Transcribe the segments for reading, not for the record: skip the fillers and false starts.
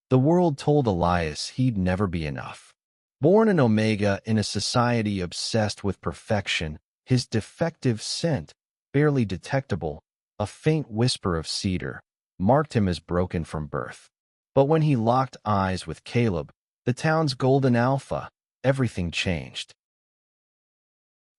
The world told Elias he'd never be enough. Born an Omega in a society obsessed with perfection, his defective scent, barely detectable, a faint whisper of cedar, marked him as broken from birth. But when he locked eyes with Caleb, the town's golden alpha, everything changed.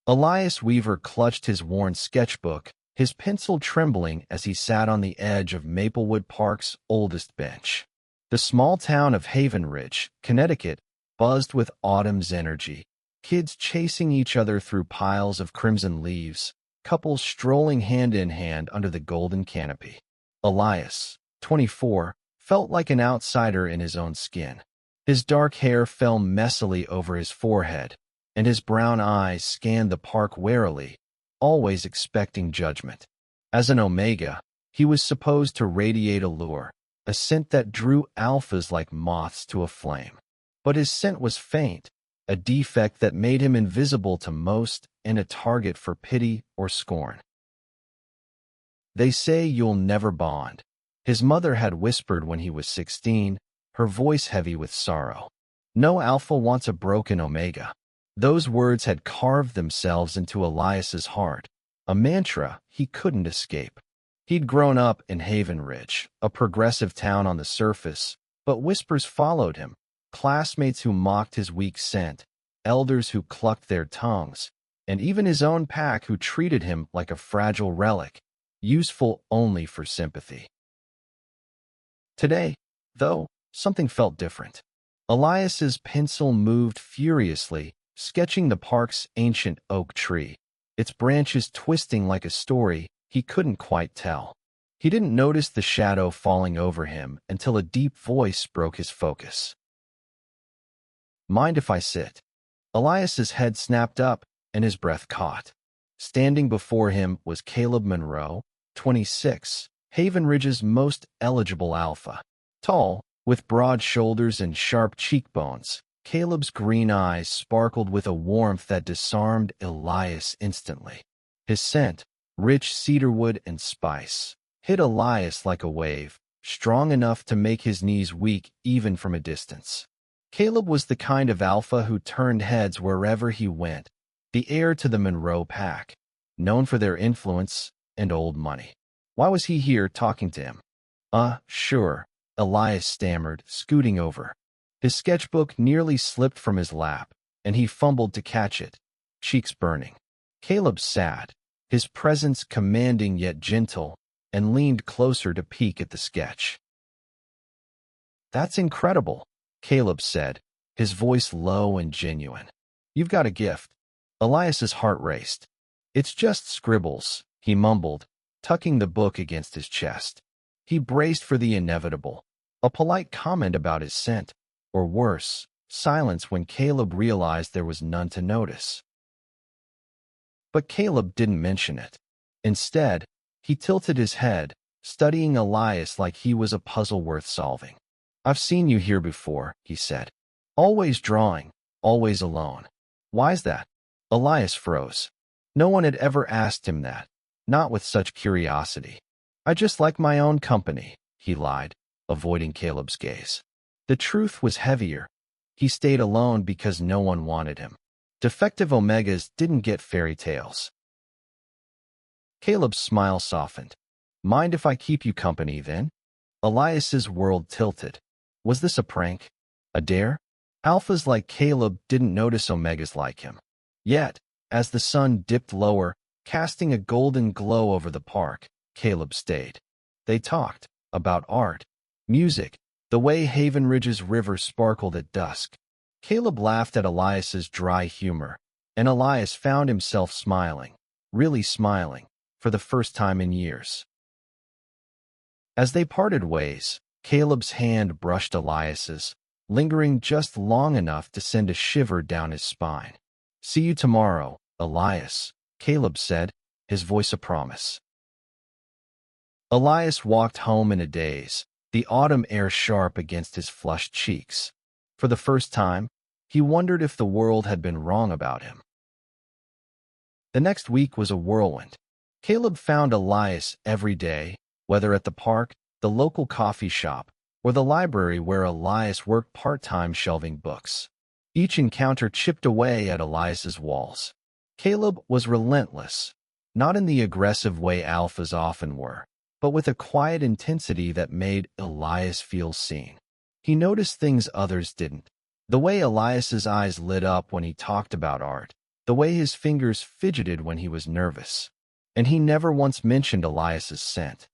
Elias Weaver clutched his worn sketchbook, his pencil trembling as he sat on the edge of Maplewood Park's oldest bench. The small town of Haven Ridge, Connecticut, buzzed with autumn's energy, kids chasing each other through piles of crimson leaves, couples strolling hand in hand under the golden canopy. Elias, 24, felt like an outsider in his own skin. His dark hair fell messily over his forehead, and his brown eyes scanned the park warily, always expecting judgment. As an Omega, he was supposed to radiate allure, a scent that drew alphas like moths to a flame. But his scent was faint, a defect that made him invisible to most and a target for pity or scorn. They say you'll never bond, his mother had whispered when he was 16, her voice heavy with sorrow. No alpha wants a broken Omega. Those words had carved themselves into Elias's heart, a mantra he couldn't escape. He'd grown up in Haven Ridge, a progressive town on the surface, but whispers followed him, classmates who mocked his weak scent, elders who clucked their tongues, and even his own pack who treated him like a fragile relic, useful only for sympathy. Today, though, something felt different. Elias's pencil moved furiously, sketching the park's ancient oak tree, its branches twisting like a story he couldn't quite tell. He didn't notice the shadow falling over him until a deep voice broke his focus. "Mind if I sit?" Elias's head snapped up and his breath caught. Standing before him was Caleb Monroe, 26, Haven Ridge's most eligible alpha. Tall, with broad shoulders and sharp cheekbones, Caleb's green eyes sparkled with a warmth that disarmed Elias instantly. His scent, rich cedarwood and spice, hit Elias like a wave, strong enough to make his knees weak even from a distance. Caleb was the kind of alpha who turned heads wherever he went, the heir to the Monroe pack, known for their influence and old money. Why was he here talking to him? Sure, Elias stammered, scooting over. His sketchbook nearly slipped from his lap, and he fumbled to catch it, cheeks burning. Caleb sat, his presence commanding yet gentle, and leaned closer to peek at the sketch. "That's incredible," Caleb said, his voice low and genuine. "You've got a gift." Elias's heart raced. "It's just scribbles," he mumbled, tucking the book against his chest. He braced for the inevitable, a polite comment about his scent, or worse, silence when Caleb realized there was none to notice. But Caleb didn't mention it. Instead, he tilted his head, studying Elias like he was a puzzle worth solving. "I've seen you here before," he said. "Always drawing, always alone. Why's that?" Elias froze. No one had ever asked him that, not with such curiosity. "I just like my own company," he lied, avoiding Caleb's gaze. The truth was heavier. He stayed alone because no one wanted him. Defective Omegas didn't get fairy tales. Caleb's smile softened. "Mind if I keep you company, then?" Elias's world tilted. Was this a prank? A dare? Alphas like Caleb didn't notice Omegas like him. Yet, as the sun dipped lower, casting a golden glow over the park, Caleb stayed. They talked about art, music, the way Haven Ridge's river sparkled at dusk. Caleb laughed at Elias's dry humor, and Elias found himself smiling, really smiling, for the first time in years. As they parted ways, Caleb's hand brushed Elias's, lingering just long enough to send a shiver down his spine. "See you tomorrow, Elias," Caleb said, his voice a promise. Elias walked home in a daze, the autumn air sharp against his flushed cheeks. For the first time, he wondered if the world had been wrong about him. The next week was a whirlwind. Caleb found Elias every day, whether at the park, the local coffee shop, or the library where Elias worked part-time shelving books. Each encounter chipped away at Elias's walls. Caleb was relentless, not in the aggressive way alphas often were, but with a quiet intensity that made Elias feel seen. He noticed things others didn't. The way Elias's eyes lit up when he talked about art, the way his fingers fidgeted when he was nervous. And he never once mentioned Elias's scent.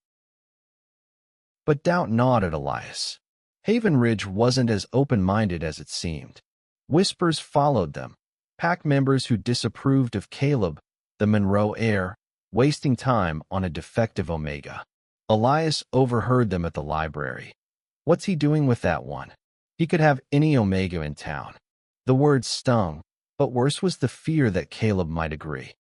But doubt gnawed at Elias. Haven Ridge wasn't as open-minded as it seemed. Whispers followed them. Pack members who disapproved of Caleb, the Monroe heir, wasting time on a defective Omega. Elias overheard them at the library. What's he doing with that one? He could have any Omega in town. The words stung, but worse was the fear that Caleb might agree.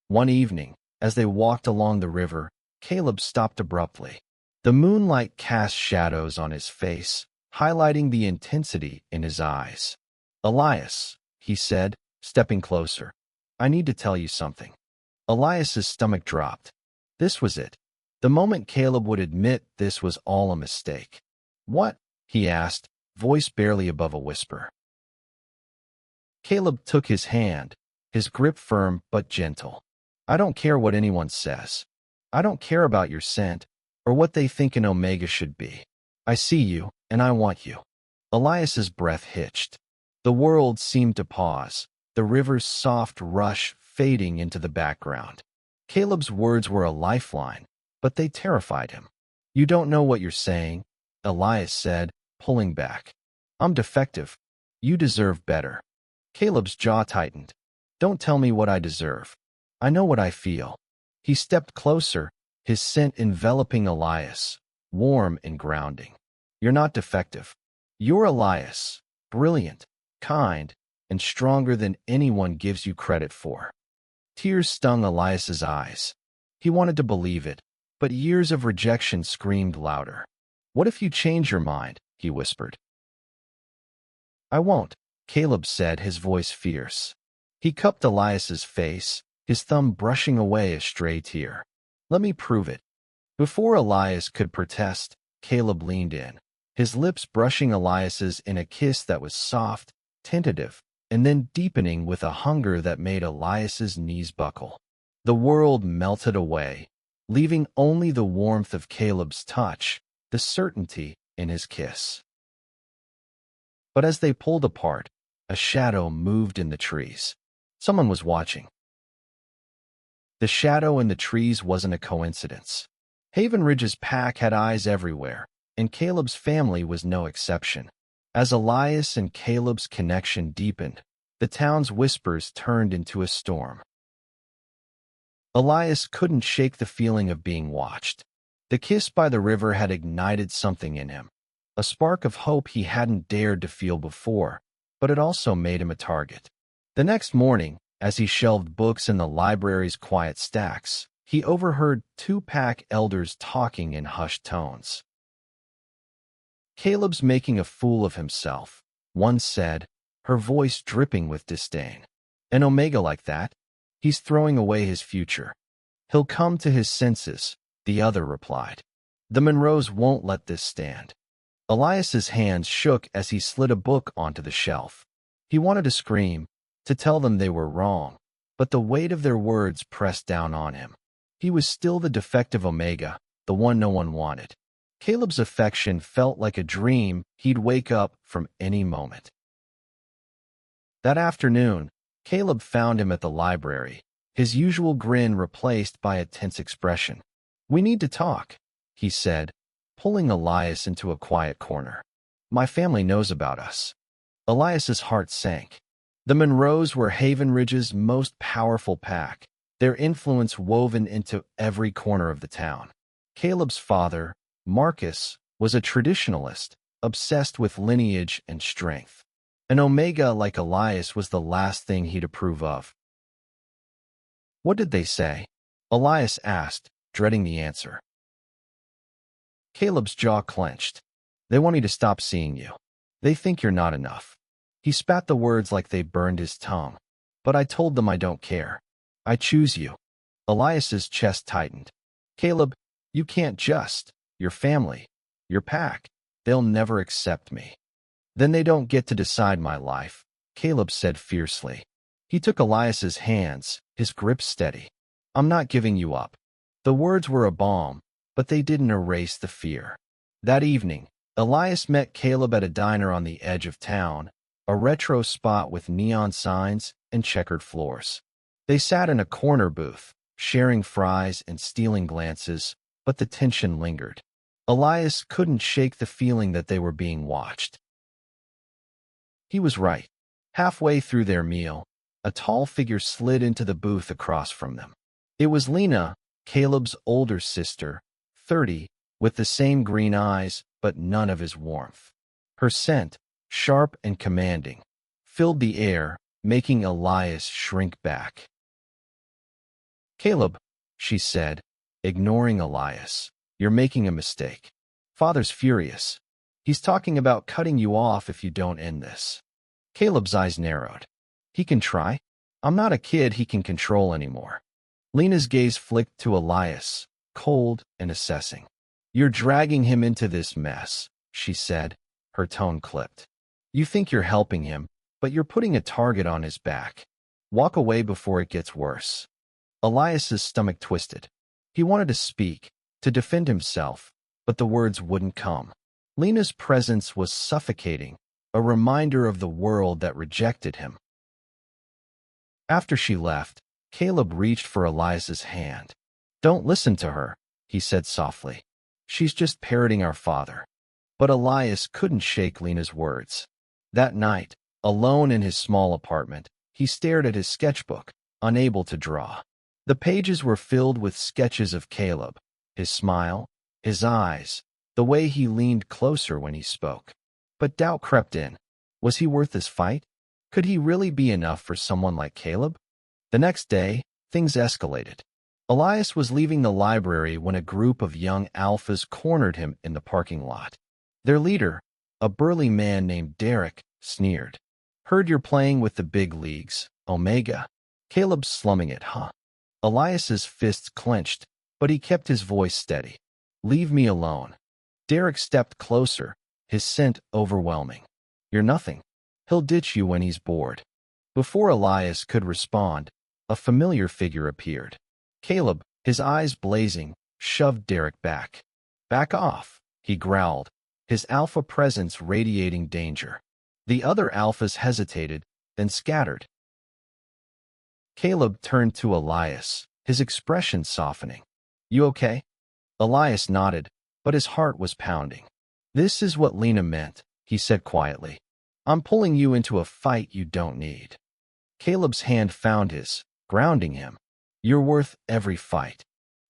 One evening, as they walked along the river, Caleb stopped abruptly. The moonlight cast shadows on his face, highlighting the intensity in his eyes. "Elias," he said, stepping closer, "I need to tell you something." Elias's stomach dropped. This was it. The moment Caleb would admit this was all a mistake. "What?" he asked, voice barely above a whisper. Caleb took his hand, his grip firm but gentle. "I don't care what anyone says. I don't care about your scent, or what they think an Omega should be. I see you, and I want you." Elias's breath hitched. The world seemed to pause, the river's soft rush fading into the background. Caleb's words were a lifeline, but they terrified him. "You don't know what you're saying," Elias said, pulling back. "I'm defective. You deserve better." Caleb's jaw tightened. "Don't tell me what I deserve. I know what I feel." He stepped closer, his scent enveloping Elias, warm and grounding. "You're not defective. You're Elias, brilliant, kind, and stronger than anyone gives you credit for." Tears stung Elias's eyes. He wanted to believe it, but years of rejection screamed louder. "What if you change your mind?" he whispered. "I won't," Caleb said, his voice fierce. He cupped Elias's face, his thumb brushing away a stray tear. "Let me prove it." Before Elias could protest, Caleb leaned in, his lips brushing Elias's in a kiss that was soft, tentative, and then deepening with a hunger that made Elias's knees buckle. The world melted away, leaving only the warmth of Caleb's touch, the certainty in his kiss. But as they pulled apart, a shadow moved in the trees. Someone was watching. The shadow in the trees wasn't a coincidence. Haven Ridge's pack had eyes everywhere, and Caleb's family was no exception. As Elias and Caleb's connection deepened, the town's whispers turned into a storm. Elias couldn't shake the feeling of being watched. The kiss by the river had ignited something in him, a spark of hope he hadn't dared to feel before, but it also made him a target. The next morning, as he shelved books in the library's quiet stacks, he overheard two pack elders talking in hushed tones. "Caleb's making a fool of himself," one said, her voice dripping with disdain. "An Omega like that? He's throwing away his future. He'll come to his senses," the other replied. "The Monroes won't let this stand." Elias's hands shook as he slid a book onto the shelf. He wanted to scream, to tell them they were wrong, but the weight of their words pressed down on him. He was still the defective Omega, the one no one wanted. Caleb's affection felt like a dream he'd wake up from any moment. That afternoon, Caleb found him at the library, his usual grin replaced by a tense expression. "We need to talk," he said, pulling Elias into a quiet corner. "My family knows about us." Elias's heart sank. The Monroes were Haven Ridge's most powerful pack, their influence woven into every corner of the town. Caleb's father, Marcus, was a traditionalist, obsessed with lineage and strength. An Omega like Elias was the last thing he'd approve of. "What did they say?" Elias asked, dreading the answer. Caleb's jaw clenched. "They want me to stop seeing you. They think you're not enough." He spat the words like they burned his tongue. "But I told them I don't care. I choose you." Elias's chest tightened. "Caleb, you can't just. Your family. Your pack. They'll never accept me. Then they don't get to decide my life, Caleb said fiercely. He took Elias's hands, his grip steady. I'm not giving you up. The words were a balm, but they didn't erase the fear. That evening, Elias met Caleb at a diner on the edge of town, a retro spot with neon signs and checkered floors. They sat in a corner booth, sharing fries and stealing glances, but the tension lingered. Elias couldn't shake the feeling that they were being watched. He was right. Halfway through their meal, a tall figure slid into the booth across from them. It was Lena, Caleb's older sister, 30, with the same green eyes, but none of his warmth. Her scent, sharp and commanding, filled the air, making Elias shrink back. Caleb, she said, ignoring Elias, you're making a mistake. Father's furious. He's talking about cutting you off if you don't end this. Caleb's eyes narrowed. He can try. I'm not a kid he can control anymore. Lena's gaze flicked to Elias, cold and assessing. You're dragging him into this mess, she said, her tone clipped. You think you're helping him, but you're putting a target on his back. Walk away before it gets worse. Elias's stomach twisted. He wanted to speak, to defend himself, but the words wouldn't come. Lena's presence was suffocating, a reminder of the world that rejected him. After she left, Caleb reached for Elias's hand. Don't listen to her, he said softly. She's just parroting our father. But Elias couldn't shake Lena's words. That night, alone in his small apartment, he stared at his sketchbook, unable to draw. The pages were filled with sketches of Caleb, his smile, his eyes, the way he leaned closer when he spoke. But doubt crept in. Was he worth this fight? Could he really be enough for someone like Caleb? The next day, things escalated. Elias was leaving the library when a group of young alphas cornered him in the parking lot. Their leader, a burly man named Derek, sneered. Heard you're playing with the big leagues, Omega. Caleb's slumming it, huh? Elias's fists clenched, but he kept his voice steady. Leave me alone. Derek stepped closer, his scent overwhelming. You're nothing. He'll ditch you when he's bored. Before Elias could respond, a familiar figure appeared. Caleb, his eyes blazing, shoved Derek back. Back off, he growled, his alpha presence radiating danger. The other alphas hesitated, then scattered. Caleb turned to Elias, his expression softening. You okay? Elias nodded, but his heart was pounding. This is what Lena meant, he said quietly. I'm pulling you into a fight you don't need. Caleb's hand found his, grounding him. You're worth every fight.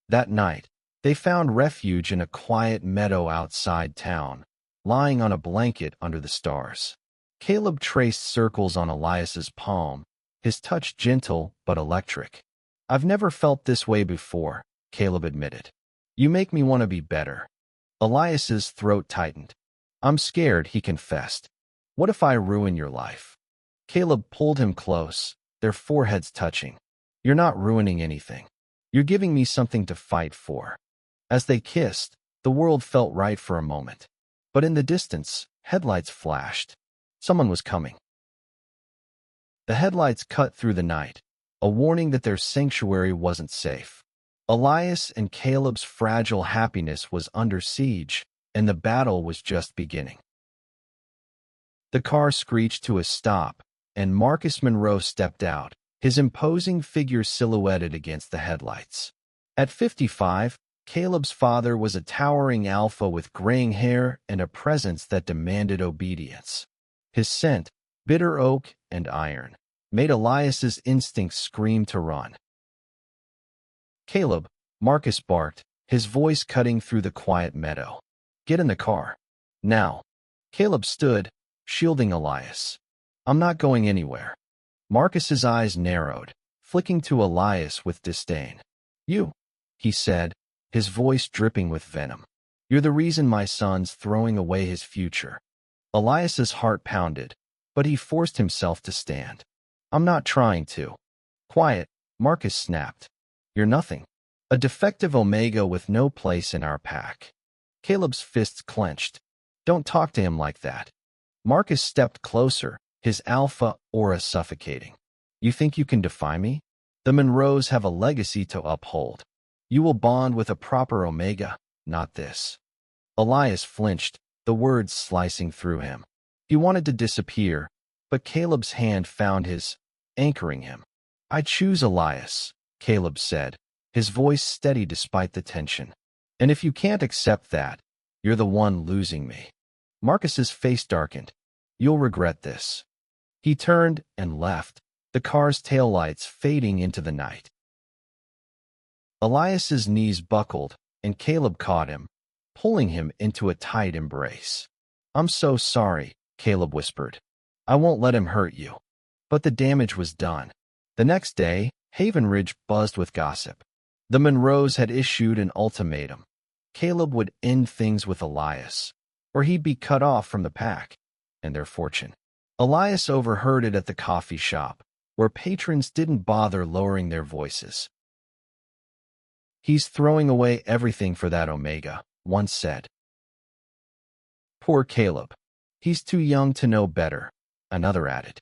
That night, they found refuge in a quiet meadow outside town, lying on a blanket under the stars. Caleb traced circles on Elias's palm, his touch gentle but electric. I've never felt this way before, Caleb admitted. You make me want to be better. Elias's throat tightened. I'm scared, he confessed. What if I ruin your life? Caleb pulled him close, their foreheads touching. You're not ruining anything. You're giving me something to fight for. As they kissed, the world felt right for a moment. But in the distance, headlights flashed. Someone was coming. The headlights cut through the night, a warning that their sanctuary wasn't safe. Elias and Caleb's fragile happiness was under siege, and the battle was just beginning. The car screeched to a stop, and Marcus Monroe stepped out, his imposing figure silhouetted against the headlights. At 55, Caleb's father was a towering alpha with graying hair and a presence that demanded obedience. His scent, bitter oak and iron, made Elias's instincts scream to run. Caleb, Marcus barked, his voice cutting through the quiet meadow. Get in the car. Now. Caleb stood, shielding Elias. I'm not going anywhere. Marcus's eyes narrowed, flicking to Elias with disdain. You, he said, his voice dripping with venom. You're the reason my son's throwing away his future. Elias's heart pounded, but he forced himself to stand. I'm not trying to. Quiet, Marcus snapped. You're nothing. A defective Omega with no place in our pack. Caleb's fists clenched. Don't talk to him like that. Marcus stepped closer, his alpha aura suffocating. You think you can defy me? The Monroes have a legacy to uphold. You will bond with a proper Omega, not this. Elias flinched, the words slicing through him. He wanted to disappear, but Caleb's hand found his, anchoring him. I choose Elias, Caleb said, his voice steady despite the tension. And if you can't accept that, you're the one losing me. Marcus's face darkened. You'll regret this. He turned and left, the car's taillights fading into the night. Elias's knees buckled, and Caleb caught him, pulling him into a tight embrace. I'm so sorry, Caleb whispered. I won't let him hurt you. But the damage was done. The next day, Haven Ridge buzzed with gossip. The Monroes had issued an ultimatum. Caleb would end things with Elias, or he'd be cut off from the pack and their fortune. Elias overheard it at the coffee shop, where patrons didn't bother lowering their voices. He's throwing away everything for that Omega, one said. Poor Caleb. He's too young to know better, another added.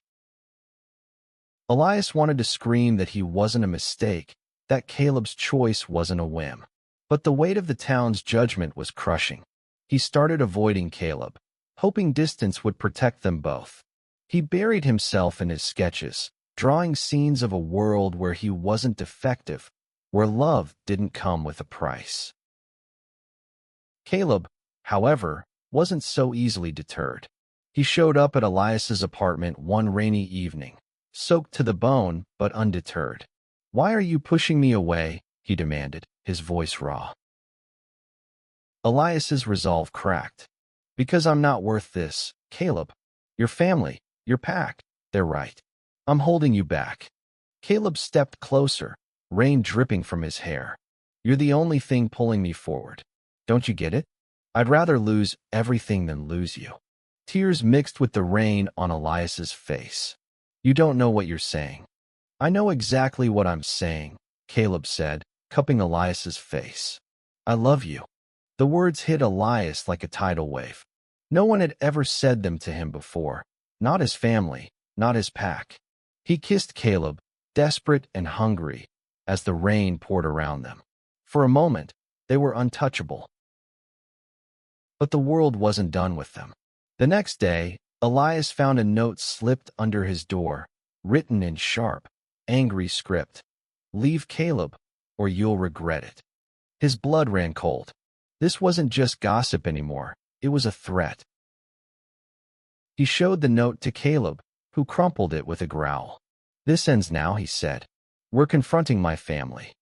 Elias wanted to scream that he wasn't a mistake, that Caleb's choice wasn't a whim. But the weight of the town's judgment was crushing. He started avoiding Caleb, hoping distance would protect them both. He buried himself in his sketches, drawing scenes of a world where he wasn't defective, where love didn't come with a price. Caleb, however, wasn't so easily deterred. He showed up at Elias's apartment one rainy evening, soaked to the bone but undeterred. Why are you pushing me away? He demanded, his voice raw. Elias's resolve cracked. Because I'm not worth this, Caleb. Your family, your pack, they're right. I'm holding you back. Caleb stepped closer, rain dripping from his hair. You're the only thing pulling me forward. Don't you get it? I'd rather lose everything than lose you. Tears mixed with the rain on Elias's face. You don't know what you're saying. I know exactly what I'm saying, Caleb said, cupping Elias's face. I love you. The words hit Elias like a tidal wave. No one had ever said them to him before, not his family, not his pack. He kissed Caleb, desperate and hungry, as the rain poured around them. For a moment, they were untouchable. But the world wasn't done with them. The next day, Elias found a note slipped under his door, written in sharp, angry script. Leave Caleb, or you'll regret it. His blood ran cold. This wasn't just gossip anymore, it was a threat. He showed the note to Caleb, who crumpled it with a growl. This ends now, he said. We're confronting my family.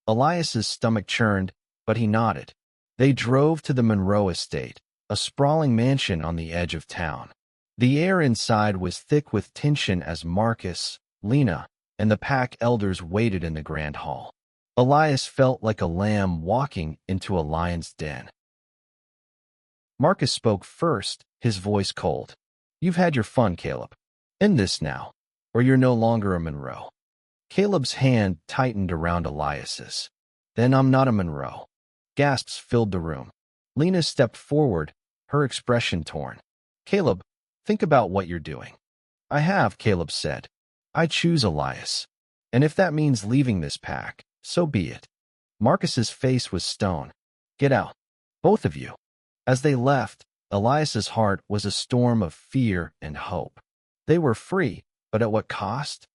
Elias's stomach churned, but he nodded. They drove to the Monroe estate, a sprawling mansion on the edge of town. The air inside was thick with tension as Marcus, Lena, and the pack elders waited in the grand hall. Elias felt like a lamb walking into a lion's den. Marcus spoke first, his voice cold. You've had your fun, Caleb. End this now, or you're no longer a Monroe. Caleb's hand tightened around Elias's. Then I'm not a Monroe. Gasps filled the room. Lena stepped forward, her expression torn. Caleb, think about what you're doing. I have, Caleb said. I choose Elias. And if that means leaving this pack, so be it. Marcus's face was stone. Get out. Both of you. As they left, Elias's heart was a storm of fear and hope. They were free, but at what cost?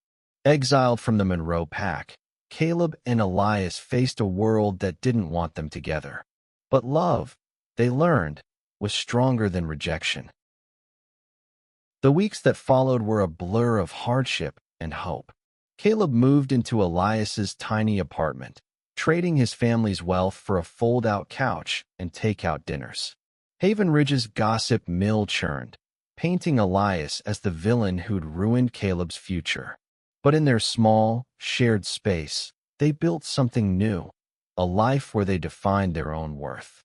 Exiled from the Monroe pack, Caleb and Elias faced a world that didn't want them together. But love, they learned, was stronger than rejection. The weeks that followed were a blur of hardship and hope. Caleb moved into Elias's tiny apartment, trading his family's wealth for a fold-out couch and take-out dinners. Haven Ridge's gossip mill churned, painting Elias as the villain who'd ruined Caleb's future. But in their small, shared space, they built something new, a life where they defined their own worth.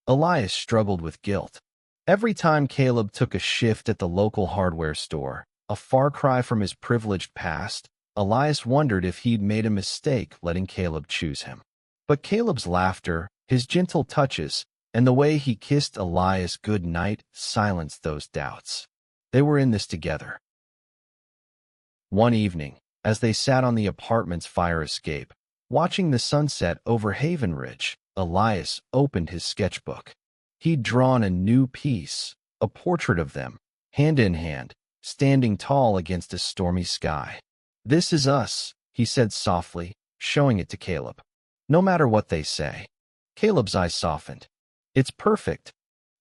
Elias struggled with guilt. Every time Caleb took a shift at the local hardware store, a far cry from his privileged past, Elias wondered if he'd made a mistake letting Caleb choose him. But Caleb's laughter, His gentle touches and the way he kissed Elias good night silenced those doubts. They were in this together. One evening, as they sat on the apartment's fire escape, watching the sunset over Haven Ridge, Elias opened his sketchbook. He'd drawn a new piece, a portrait of them, hand in hand, standing tall against a stormy sky. "This is us," he said softly, showing it to Caleb. "No matter what they say." Caleb's eyes softened. "It's perfect."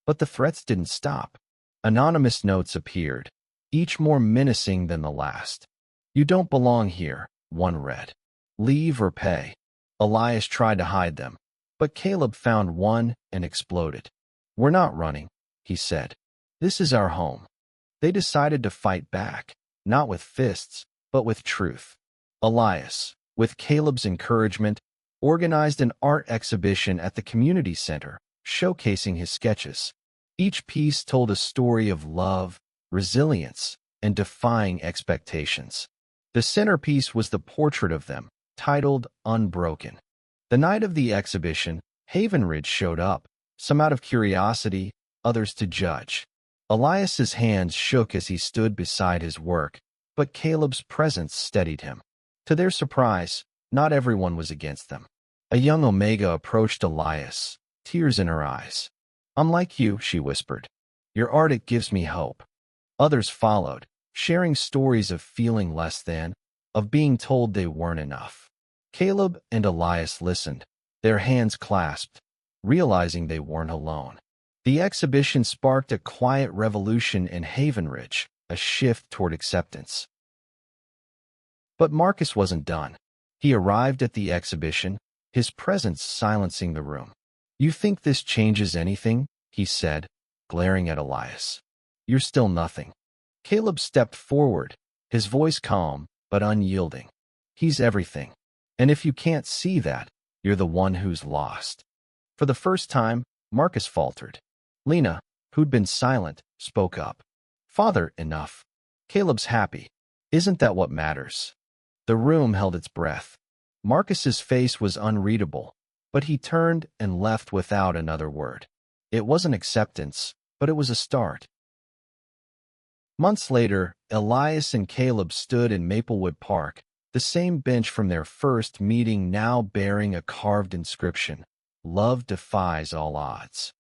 But the threats didn't stop. Anonymous notes appeared, each more menacing than the last. "You don't belong here," one read. "Leave or pay." Elias tried to hide them, but Caleb found one and exploded. "We're not running," he said. "This is our home." They decided to fight back, not with fists, but with truth. Elias, with Caleb's encouragement, organized an art exhibition at the community center, showcasing his sketches. Each piece told a story of love, resilience, and defying expectations. The centerpiece was the portrait of them, titled Unbroken. The night of the exhibition, Haven Ridge showed up, some out of curiosity, others to judge. Elias's hands shook as he stood beside his work, but Caleb's presence steadied him. To their surprise, not everyone was against them. A young Omega approached Elias, tears in her eyes. "I'm like you," she whispered. "Your art, it gives me hope." Others followed, sharing stories of feeling less than, of being told they weren't enough. Caleb and Elias listened, their hands clasped, realizing they weren't alone. The exhibition sparked a quiet revolution in Haven Ridge, a shift toward acceptance. But Marcus wasn't done. He arrived at the exhibition, his presence silencing the room. "You think this changes anything?" he said, glaring at Elias. "You're still nothing." Caleb stepped forward, his voice calm but unyielding. "He's everything. And if you can't see that, you're the one who's lost." For the first time, Marcus faltered. Lena, who'd been silent, spoke up. "Father, enough. Caleb's happy. Isn't that what matters?" The room held its breath. Marcus's face was unreadable, but he turned and left without another word. It wasn't acceptance, but it was a start. Months later, Elias and Caleb stood in Maplewood Park, the same bench from their first meeting now bearing a carved inscription, "Love defies all odds."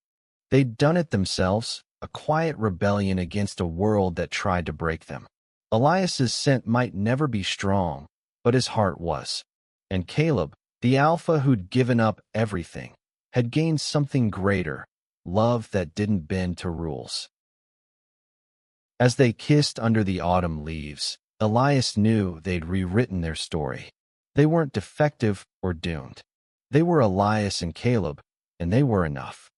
They'd done it themselves, a quiet rebellion against a world that tried to break them. Elias's scent might never be strong, but his heart was. And Caleb, the alpha who'd given up everything, had gained something greater, love that didn't bend to rules. As they kissed under the autumn leaves, Elias knew they'd rewritten their story. They weren't defective or doomed. They were Elias and Caleb, and they were enough.